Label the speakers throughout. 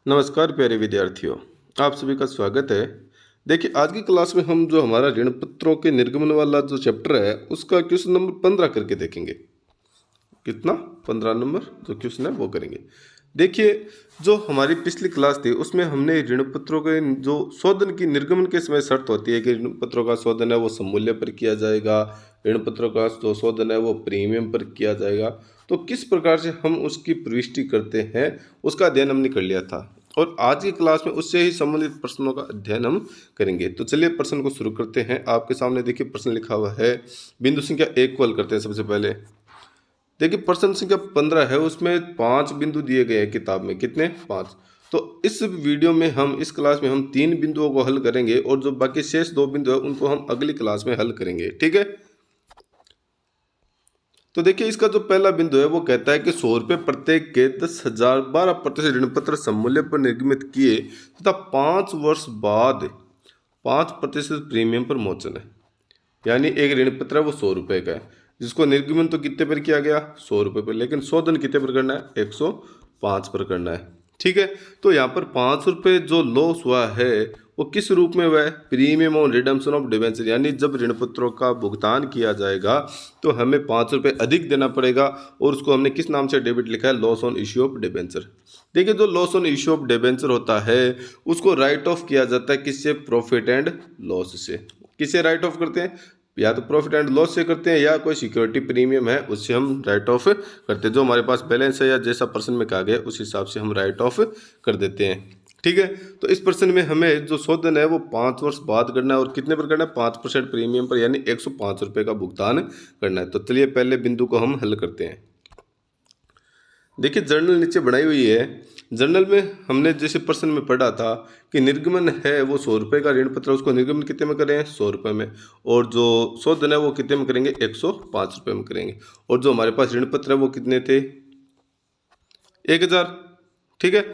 Speaker 1: नमस्कार प्यारे विद्यार्थियों, आप सभी का स्वागत है। देखिए आज की क्लास में हम जो हमारा ऋण पत्रों के निर्गमन वाला जो चैप्टर है उसका क्वेश्चन नंबर 15 करके देखेंगे। कितना 15 नंबर जो क्वेश्चन है वो करेंगे। देखिए जो हमारी पिछली क्लास थी उसमें हमने ऋण पत्रों के जो शोधन की निर्गमन के समय शर्त होती है कि ऋण पत्रों का शोधन है वो सममूल्य पर किया जाएगा, ऋण पत्रों का जो शोधन है वो प्रीमियम पर किया जाएगा। तो किस प्रकार से हम उसकी प्रविष्टि करते हैं उसका अध्ययन हमने कर लिया था और आज की क्लास में उससे ही संबंधित प्रश्नों का अध्ययन हम करेंगे। तो चलिए प्रश्न को शुरू करते हैं। आपके सामने देखिए प्रश्न लिखा हुआ है, बिंदु संख्या 1 को हल करते हैं। सबसे पहले देखिए प्रश्न संख्या 15 है, उसमें 5 बिंदु दिए गए हैं किताब में। कितने? 5। तो इस वीडियो में हम इस क्लास में हम 3 बिंदुओं को हल करेंगे और जो बाकी शेष 2 बिंदु है उनको हम अगली क्लास में हल करेंगे। ठीक है। तो देखिए इसका जो पहला बिंदु है वो कहता है कि 100 रुपये प्रत्येक के 10,000 12% ऋण पत्र सममूल्य पर निर्गमित किए तथा 5 वर्ष बाद 5% प्रीमियम पर मोचन है। यानी एक ऋण पत्र है वो 100 रुपये का है, जिसको निर्गमन तो कितने पर किया गया? 100 रुपये पर, लेकिन शोधन कितने पर करना है? 105 पर करना है। ठीक है। तो यहाँ पर 5 रुपये जो लॉस हुआ है वो किस रूप में हुआ है? Premium on redemption of debenture, यानी जब ऋण पत्रों का भुगतान किया जाएगा तो हमें 5 रुपये अधिक देना पड़ेगा और उसको हमने किस नाम से डेबिट लिखा है? Loss on issue of debenture. देखिए जो loss on issue of debenture होता है उसको राइट ऑफ किया जाता है किससे? प्रॉफिट एंड लॉस से। किसे राइट ऑफ करते हैं? या तो प्रॉफिट एंड लॉस से करते हैं या कोई सिक्योरिटी प्रीमियम है उससे हम राइट ऑफ करते हैं। जो हमारे पास बैलेंस है या जैसा प्रश्न में कहा गया उस हिसाब से हम राइट ऑफ कर देते हैं। ठीक है। तो इस प्रश्न में हमें जो शोधन है वो 5 वर्ष बाद करना है और कितने पर करना है? 5% प्रीमियम पर, यानी 105 रुपये का भुगतान करना है। तो चलिए पहले बिंदु को हम हल करते हैं। देखिए जर्नल नीचे बनाई हुई है। जर्नल में हमने जैसे प्रश्न में पढ़ा था कि निर्गमन है वो 100 रुपये का ऋण पत्र, उसको निर्गमन कितने में करें? 100 रुपये में। और जो शोधन है वो कितने में करेंगे? 105 रुपये में करेंगे। और जो हमारे पास ऋण पत्र है वो कितने थे? 1000। ठीक है।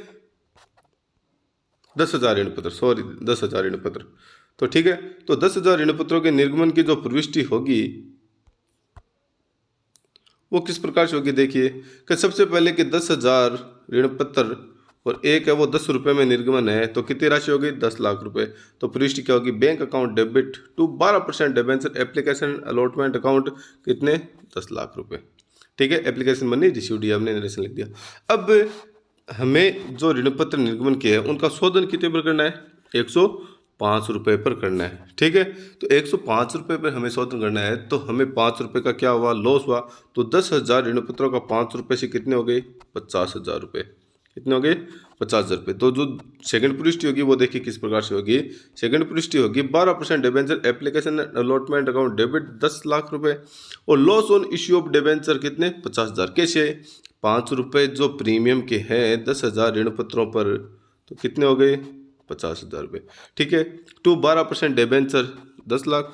Speaker 1: 10,000 ऋण पत्र, सॉरी 10,000 ऋण पत्र। तो ठीक है। तो 10,000 ऋण पत्रों के निर्गमन की जो प्रविष्टि होगी वो किस प्रकार से होगी? देखिए कि सबसे पहले कि 10,000 ऋण पत्र और एक है वो 10 रुपये में निर्गमन है, तो कितनी राशि होगी? 10 लाख रुपए। तो प्रविष्टि क्या होगी? Bank account debit to 12% debenture application allotment account, कितने? 10 लाख रुपए। ठीक है। एप्लीकेशन मनी रिसीव्ड, हमने नरेशन लिख दिया। अब हमें जो ऋण पत्र निर्गमन किए हैं उनका शोधन कितने पर करना है? 105 रुपये पर करना है। ठीक है। तो 105 रुपये पर हमें शोधन करना है, तो हमें 5 रुपये का क्या हुआ? लॉस हुआ। तो 10,000 ऋण पत्रों का 5 रुपये से कितने हो गए? 50,000 रुपये। कितने हो गए? 50,000 रुपये। तो जो सेकंड प्रविष्टि होगी वो देखिए किस प्रकार से होगी। सेकंड प्रविष्टि होगी 12% debenture application allotment account debit 10 lakh रुपए और loss on issue of debenture कितने? 50,000। कैसे? 5 रुपये जो प्रीमियम के हैं 10,000 ऋण पत्रों पर, तो कितने हो गए? 50,000 रुपये। ठीक है। टू 12% डिबेंचर 10 लाख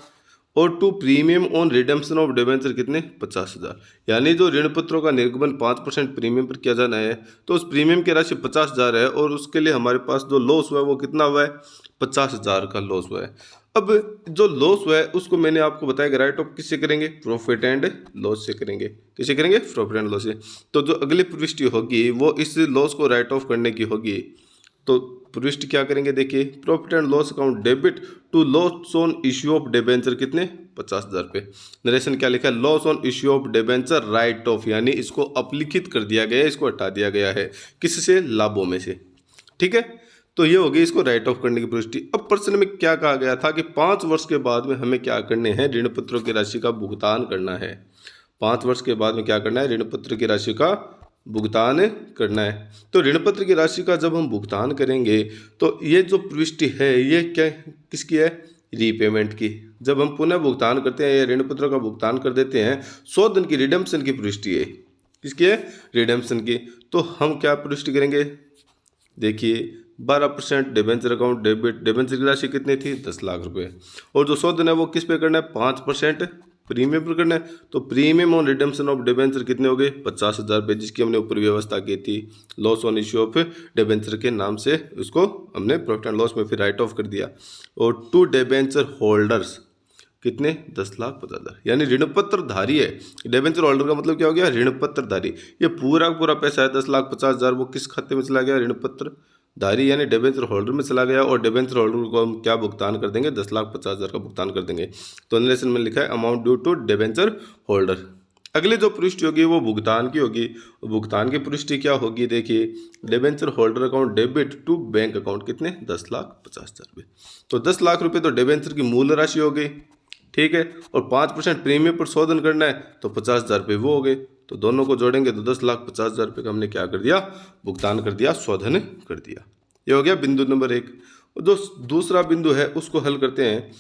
Speaker 1: और to premium on redemption of debenture कितने? 50,000। यानी जो ऋण पत्रों का निर्गमन 5% प्रीमियम पर किया जाना है तो उस प्रीमियम की राशि 50,000 है और उसके लिए हमारे पास जो लॉस हुआ है वो कितना हुआ है? 50,000 का लॉस हुआ है। अब जो लॉस हुआ है उसको मैंने आपको बताया कि राइट ऑफ किससे करेंगे? प्रॉफिट एंड लॉस से करेंगे। किससे करेंगे? प्रॉफिट एंड लॉस से। तो जो अगली प्रविष्टि होगी वो इस लॉस को राइट ऑफ करने की होगी। तो प्रविष्टि क्या करेंगे? देखिए profit and loss account debit to loss on issue of debenture कितने? 50,000 रुपये। नरेशन क्या लिखा है? Loss on issue of debenture write off, यानी इसको अपलिखित कर दिया गया है, इसको हटा दिया गया है। किससे? लाभों में से। ठीक है। तो ये होगी इसको राइट ऑफ करने की प्रविष्टि। अब प्रश्न में क्या कहा गया था कि 5 वर्ष के बाद में हमें क्या करने हैं? ऋण पत्रों की राशि का भुगतान करना है। 5 वर्ष के बाद में क्या करना है? ऋण पत्र की राशि का भुगतान करना है। तो ऋण पत्र की राशि का जब हम भुगतान करेंगे तो ये जो प्रविष्टि है ये क्या किसकी है? रीपेमेंट की। जब हम पुनः भुगतान करते हैं या ऋण पत्रों का भुगतान कर देते हैं, शोधन की रिडेम्पशन की प्रविष्टि है। किसकी है? रिडेम्पशन की। तो हम क्या प्रविष्टि करेंगे? देखिए 12% डिबेंचर अकाउंट डेबिट, डिबेंचर की राशि कितनी थी? 10 लाख रुपए। और जो शोधन है वो किस पे करना है? 5% प्रीमियम पर करना है। तो premium on redemption of debenture कितने हो गए? 50,000 रुपये, जिसकी हमने ऊपर व्यवस्था की थी loss on issue of debenture के नाम से। उसको हमने प्रॉफिट एंड लॉस में फिर राइट ऑफ कर दिया। और टू डिबेंचर होल्डर्स कितने? 10,50,000। यानी ऋण पत्र धारी है। डिबेंचर होल्डर का मतलब क्या हो गया? ऋण पत्र धारी। ये पूरा पूरा पैसा है 10,50,000 वो किस खाते में चला गया? ऋण पत्र धारी यानी डिबेंचर होल्डर में चला गया और डिबेंचर होल्डर को हम क्या भुगतान कर देंगे, 10,50,000 का भुगतान कर देंगे। तो एनलेशन में लिखा है amount due to debenture holder. अगली जो पुष्टि होगी वो भुगतान की होगी। भुगतान की पुष्टि क्या होगी, देखिए debenture holder account debit to bank account कितने, 10,50,000 रुपये। तो 10 लाख रुपये तो डिबेंचर की मूल राशि हो गई, ठीक है, और 5% प्रीमियम पर शोधन करना है तो 50,000 रुपये वो हो गए। तो दोनों को जोड़ेंगे तो 10,50,000 रुपये का हमने क्या कर दिया, भुगतान कर दिया, शोधन कर दिया। ये हो गया बिंदु नंबर 1। जो दूसरा बिंदु है उसको हल करते हैं।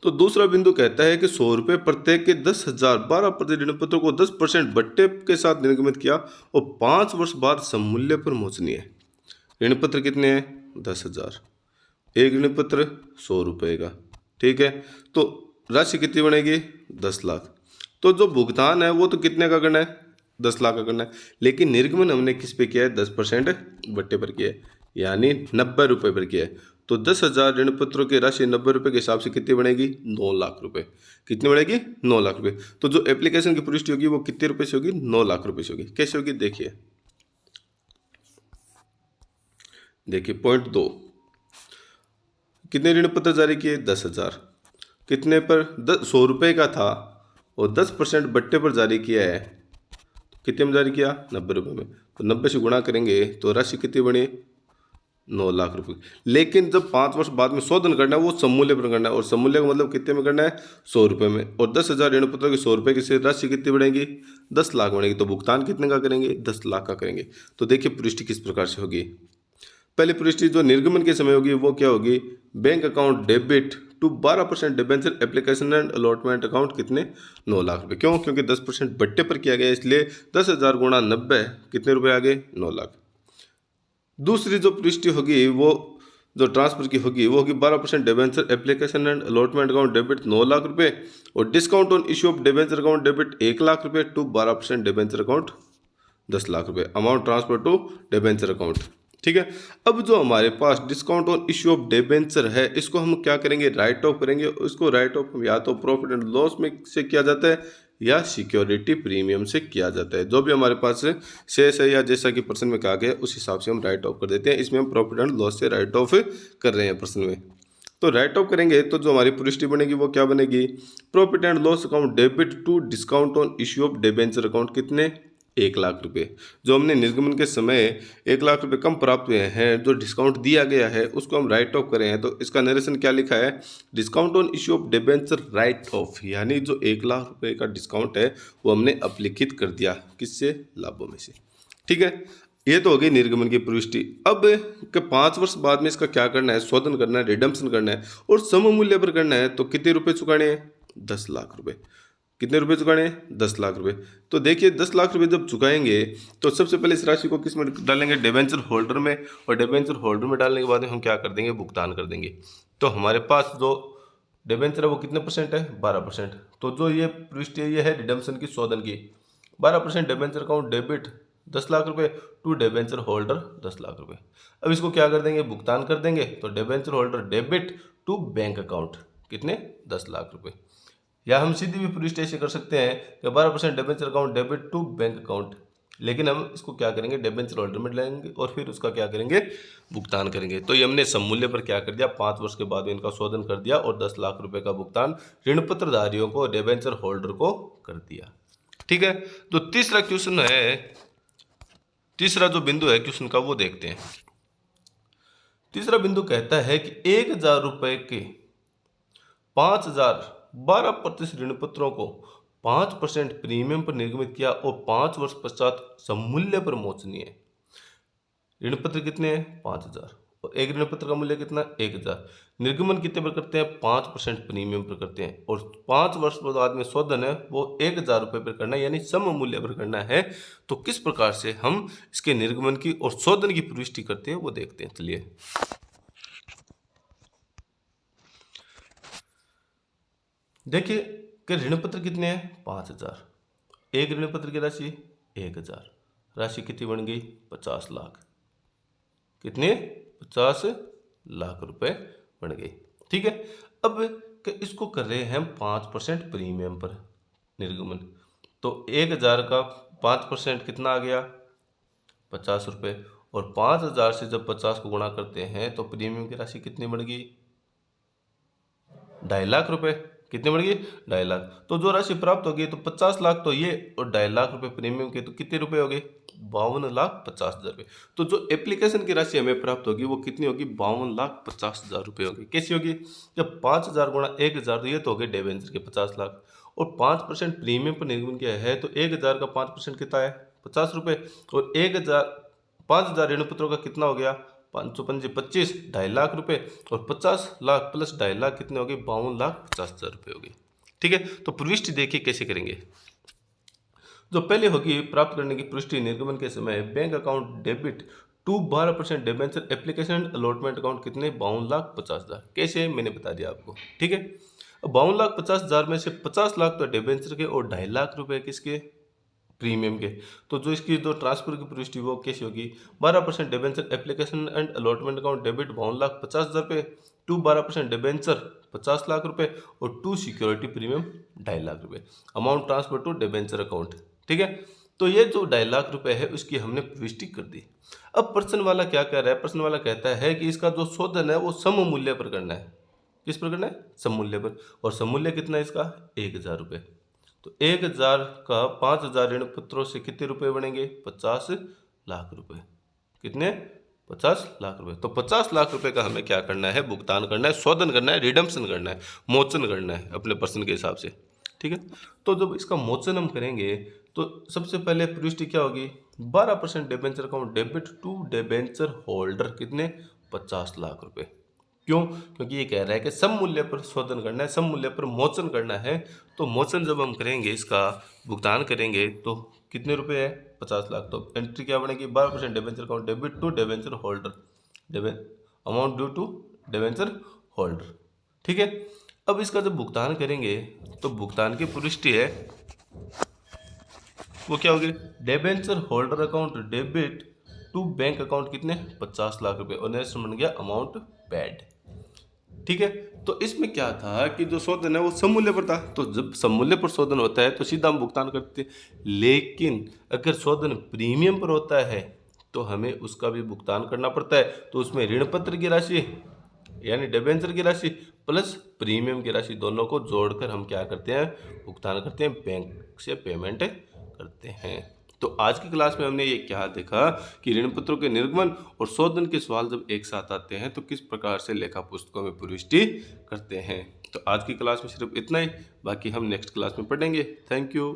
Speaker 1: तो दूसरा बिंदु कहता है कि 100 रुपये प्रत्येक के 10,000 12% ऋण पत्रों को 10% बट्टे के साथ निर्गमित किया और 5 वर्ष बाद सममूल्य पर मोचनी है। ऋण पत्र कितने हैं, 10,000, एक ऋण पत्र 100 रुपये का, ठीक है। तो राशि कितनी बनेगी, 10 लाख। तो जो भुगतान है वो तो कितने का करना है, 10 लाख का करना है, लेकिन निर्गमन हमने किस पे किया है, 10% बट्टे पर किया है, यानी 90 रुपये पर किया है। तो 10,000 ऋण पत्रों की राशि 90 रुपये के हिसाब से कितनी बनेगी, 9 लाख रुपये। कितनी बनेगी, 9 लाख रुपये। तो जो एप्लीकेशन की पुष्टि होगी वो कितने रुपये से होगी, 9 लाख रुपये से होगी। कैसे होगी, देखिए पॉइंट 2, कितने ऋण पत्र जारी किए, 10,000, कितने पर, 100 रुपये का था और 10% बट्टे पर जारी किया है। कितने में जारी किया, 90 रुपये में। तो 90 से गुणा करेंगे तो राशि कितनी बनी, 9 लाख रुपए। लेकिन जब 5 वर्ष बाद में शोधन करना है वो समूल्य पर करना है, और समूल्य का मतलब कितने में करना है, 100 रुपये में। और 10,000 ऋण पत्रों की 100 रुपये की राशि कितनी बढ़ेगी, 10 लाख बढ़ेगी। तो भुगतान कितने का करेंगे, 10 लाख का करेंगे। तो देखिए पुष्टि किस प्रकार से होगी। पहली पुष्टि जो निर्गमन के समय होगी वो क्या होगी, bank account debit to 12% debenture application and allotment account कितने, 9 लाख रुपए। क्यों, क्योंकि 10% बट्टे पर किया गया, इसलिए 10,000 गुणा 90 कितने रुपए आ गए, 9 लाख। दूसरी जो पुष्टि होगी वो जो ट्रांसफर की होगी वो होगी 12% debenture application and allotment account debit 9 lakh रुपए और discount on issue of debenture account debit 1 lakh रुपए टू 12% डिबेंचर अकाउंट 10 लाख रुपए। Amount transfer to debenture account, ठीक है। अब जो हमारे पास discount on issue of debenture है इसको हम क्या करेंगे, राइट ऑफ करेंगे। इसको राइट ऑफ या तो प्रॉफिट एंड लॉस में से किया जाता है या सिक्योरिटी प्रीमियम से किया जाता है। जो भी हमारे पास शेष है या जैसा कि प्रश्न में कहा गया उस हिसाब से हम राइट ऑफ कर देते हैं। इसमें हम प्रॉफिट एंड लॉस से राइट ऑफ कर रहे हैं प्रश्न में। तो राइट ऑफ करेंगे तो जो हमारी पुष्टि बनेगी वो क्या बनेगी, profit and loss account debit to discount on issue of debenture account कितने, 1 लाख रुपए। जो हमने निर्गमन के समय 1 लाख रुपए कम प्राप्त हुए हैं, जो डिस्काउंट दिया गया है उसको हम राइट ऑफ करें हैं। तो इसका नरेशन क्या लिखा है, discount on issue of debenture write off, यानी जो 1 लाख रुपए का डिस्काउंट है वो हमने अप्लिखित कर दिया, किससे, लाभों में से, ठीक है। ये तो हो गई निर्गमन की पुष्टि। अब के 5 वर्ष बाद में इसका क्या करना है, शोधन करना है, रिडम्पशन करना है और सममूल्य पर करना है। तो कितने रुपए चुकाने हैं, 10 लाख रुपए। कितने रुपए चुकाने हैं, 10 लाख रुपए। तो देखिए 10 लाख रुपए जब चुकाएंगे तो सबसे पहले इस राशि को किस में डालेंगे, डिबेंचर होल्डर में, और डिबेंचर होल्डर में डालने के बाद हम क्या कर देंगे, भुगतान कर देंगे। तो हमारे पास जो डिबेंचर है वो कितने परसेंट है, 12%। तो जो ये पुष्टि है ये है रिडम्पशन की, शोधन की। 12% डिबेंचर अकाउंट डेबिट 10 लाख रुपए टू डिबेंचर होल्डर 10 लाख रुपए। अब इसको क्या कर देंगे, भुगतान कर देंगे। तो debenture holder debit to bank account कितने, 10 लाख रुपए। या हम सीधी भी पुष्टि ऐसे कर सकते हैं कि 12% debenture account debit to bank account, लेकिन हम इसको क्या करेंगे, डिबेंचर होल्डर में लेंगे और फिर उसका क्या करेंगे, भुगतान करेंगे। तो ये हमने सममूल्य पर क्या कर दिया, 5 वर्ष के बाद इनका शोधन कर दिया और 10 लाख रुपए का भुगतान ऋण पत्रधारियों को, डिबेंचर होल्डर को कर दिया, ठीक है। तो तीसरा क्वेश्चन है, तीसरा जो बिंदु है क्वेश्चन का वो देखते हैं। तीसरा बिंदु कहता है कि 1,000 रुपए के 5,000 12% ऋण पत्रों को 5% प्रीमियम पर निर्गमित किया और 5 वर्ष पश्चात सममूल्य पर मोचनी है। ऋण पत्र कितने हैं, 5,000 और एक ऋण पत्र का मूल्य कितना, 1,000। निर्गमन कितने पर करते हैं, 5% प्रीमियम पर करते हैं और 5 वर्ष बाद में शोधन है वो 1,000 रुपये पर करना है, यानी सममूल्य पर करना है। तो किस प्रकार से हम इसके निर्गमन की और शोधन की पुष्टि करते हैं वो देखते हैं। चलिए देखिए कि ऋण पत्र कितने हैं, 5,000, एक ऋण पत्र की राशि 1,000, राशि कितनी बन गई, 50 लाख। कितने, 50 लाख रुपए बन गई, ठीक है। अब इसको कर रहे हैं हम 5% प्रीमियम पर निर्गमन। तो 1,000 का 5% कितना आ गया, 50 रुपये, और 5,000 से जब 50 को गुणा करते हैं तो प्रीमियम की राशि कितनी बढ़ गई? 2.5 लाख रुपए। कितनी बढ़ गई? 2.5 लाख। तो जो राशि प्राप्त होगी तो 50 लाख तो ये और 2.5 लाख रुपए प्रीमियम के, तो कितने रुपए हो गए? 52,50,000 रुपए। तो जो एप्लीकेशन की राशि हमें प्राप्त होगी वो कितनी होगी? 52,50,000 रुपए होगी। कैसी होगी? जब 5,000 गुणा 1,000 तो ये तो हो गए डिबेंचर के 50 लाख, और 5% प्रीमियम पर निर्गमन किया है तो 1,000 का 5% कितना है? 50 रुपए। और 5,000 ऋण पत्रों का कितना हो गया? 5 25, 2.5 लाख रुपए, और 50 लाख प्लस 2.5 लाख कितने हो गए? 52,50,000 रुपए हो गए। ठीक है, तो प्रविष्टि देखिए कैसे करेंगे। जो पहले होगी प्राप्त करने की प्रविष्टि निर्गमन के समय bank account debit to 12% debenture application allotment account कितने? 52,50,000। कैसे? मैंने बता दिया आपको। ठीक है, अब 52,50,000 में से 50 लाख तो डिबेंचर के और 2.5 लाख रुपए किसके? प्रीमियम के। तो जो इसकी जो ट्रांसफर की प्रविष्टि वो कैसी होगी? 12% debenture application and allotment account debit 52,50,000 रुपये टू 12% डिबेंचर 50 लाख रुपए और टू सिक्योरिटी प्रीमियम 2.5 लाख रुपए। Amount transfer to debenture account. ठीक है, तो ये जो 2.5 लाख रुपए है उसकी हमने प्रविष्टि कर दी। अब प्रश्न वाला क्या कह रहा है? प्रश्न वाला कहता है कि इसका जो शोधन है वो सम मूल्य पर करना है। किस पर करना है? सम मूल्य पर। और सम मूल्य कितना है इसका? 1,000 रुपये। तो 1,000 का 5,000 ऋण पत्रों से कितने रुपए बनेंगे? 50 लाख रुपए। कितने? 50 लाख रुपए। तो 50 लाख रुपए का हमें क्या करना है? भुगतान करना है, शोधन करना है, रिडम्पशन करना है, मोचन करना है अपने पर्सन के हिसाब से। ठीक है, तो जब इसका मोचन हम करेंगे तो सबसे पहले प्रविष्टि क्या होगी? 12% debenture account debit to debenture holder कितने? 50 लाख रुपए। क्यों? क्योंकि ये कह रहा है कि सम मूल्य पर शोधन करना है, सम मूल्य पर मोचन करना है। तो मोचन जब हम करेंगे, इसका भुगतान करेंगे तो कितने रुपए है? 50 लाख। तो एंट्री क्या बनेगी? 12% debenture account debit to debenture holder, amount due to debenture holder. ठीक है, अब इसका जब भुगतान करेंगे तो भुगतान की प्रविष्टि है वो क्या होगी? Debenture holder account debit to bank account कितने? 50 लाख रुपए, और नेक्स्ट बन गया अमाउंट पेड। ठीक है, तो इसमें क्या था कि जो शोधन है वो समूल्य पर था, तो जब समूल्य पर शोधन होता है तो सीधा हम भुगतान करते हैं। लेकिन अगर शोधन प्रीमियम पर होता है तो हमें उसका भी भुगतान करना पड़ता है। तो उसमें ऋण पत्र की राशि यानी डिबेंचर की राशि प्लस प्रीमियम की राशि दोनों को जोड़कर हम क्या करते हैं? भुगतान करते हैं, बैंक से पेमेंट करते हैं। तो आज की क्लास में हमने ये क्या देखा कि ऋण पत्रों के निर्गमन और शोधन के सवाल जब एक साथ आते हैं तो किस प्रकार से लेखा पुस्तकों में प्रविष्टि करते हैं। तो आज की क्लास में सिर्फ इतना ही, बाकी हम नेक्स्ट क्लास में पढ़ेंगे। Thank you.